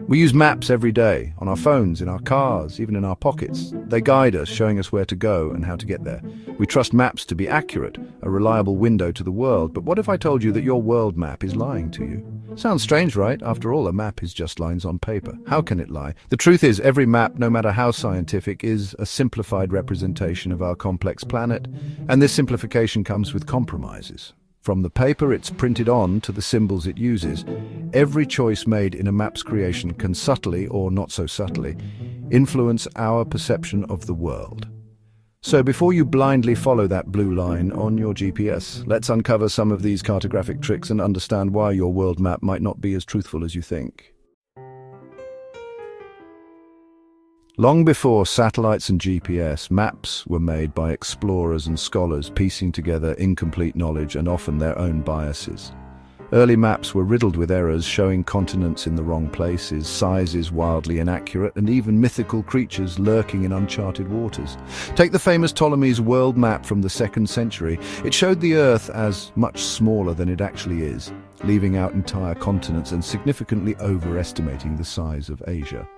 We use maps every day, on our phones, in our cars, even in our pockets. They guide us, showing us where to go and how to get there. We trust maps to be accurate, a reliable window to the world. But what if I told you that your world map is lying to you? Sounds strange, right? After all, a map is just lines on paper. How can it lie? The truth is, every map, no matter how scientific, is a simplified representation of our complex planet. And this simplification comes with compromises. From the paper it's printed on to the symbols it uses, every choice made in a map's creation can subtly, or not so subtly, influence our perception of the world. So before you blindly follow that blue line on your GPS, let's uncover some of these cartographic tricks and understand why your world map might not be as truthful as you think. Long before satellites and GPS, maps were made by explorers and scholars piecing together incomplete knowledge and often their own biases. Early maps were riddled with errors, showing continents in the wrong places, sizes wildly inaccurate, and even mythical creatures lurking in uncharted waters. Take the famous Ptolemy's world map from the 2nd century. It showed the Earth as much smaller than it actually is, leaving out entire continents and significantly overestimating the size of Asia.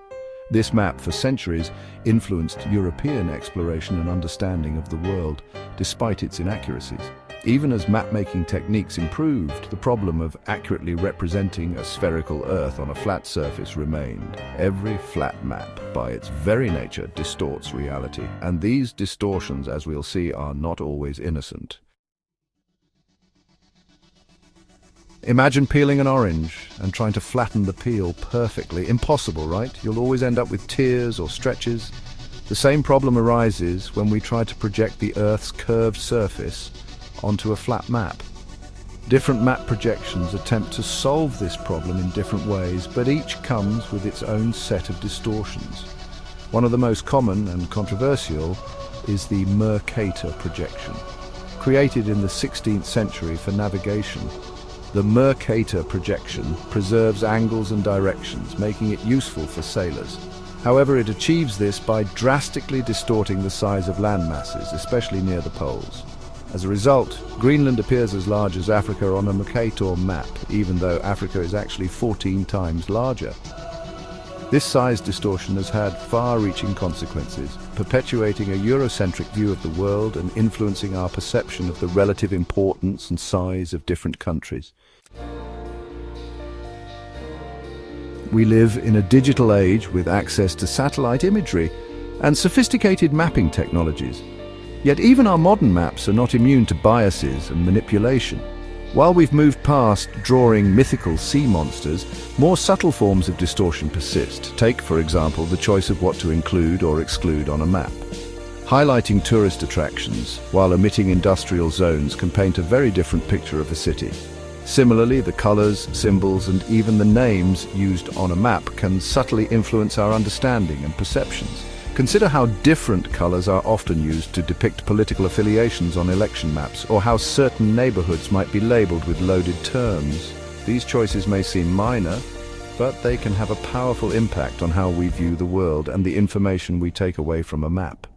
This map, for centuries, influenced European exploration and understanding of the world, despite its inaccuracies. Even as map-making techniques improved, the problem of accurately representing a spherical Earth on a flat surface remained. Every flat map, by its very nature, distorts reality, and these distortions, as we'll see, are not always innocent. Imagine peeling an orange and trying to flatten the peel perfectly. Impossible, right? You'll always end up with tears or stretches. The same problem arises when we try to project the Earth's curved surface onto a flat map. Different map projections attempt to solve this problem in different ways, but each comes with its own set of distortions. One of the most common and controversial is the Mercator projection. Created in the 16th century for navigation, the Mercator projection preserves angles and directions, making it useful for sailors. However, it achieves this by drastically distorting the size of land masses, especially near the poles. As a result, Greenland appears as large as Africa on a Mercator map, even though Africa is actually 14 times larger. This size distortion has had far-reaching consequences, perpetuating a Eurocentric view of the world and influencing our perception of the relative importance and size of different countries. We live in a digital age with access to satellite imagery and sophisticated mapping technologies. Yet even our modern maps are not immune to biases and manipulation. While we've moved past drawing mythical sea monsters, more subtle forms of distortion persist. Take, for example, the choice of what to include or exclude on a map. Highlighting tourist attractions while omitting industrial zones can paint a very different picture of a city. Similarly, the colors, symbols, and even the names used on a map can subtly influence our understanding and perceptions. Consider how different colors are often used to depict political affiliations on election maps, or how certain neighborhoods might be labeled with loaded terms. These choices may seem minor, but they can have a powerful impact on how we view the world and the information we take away from a map.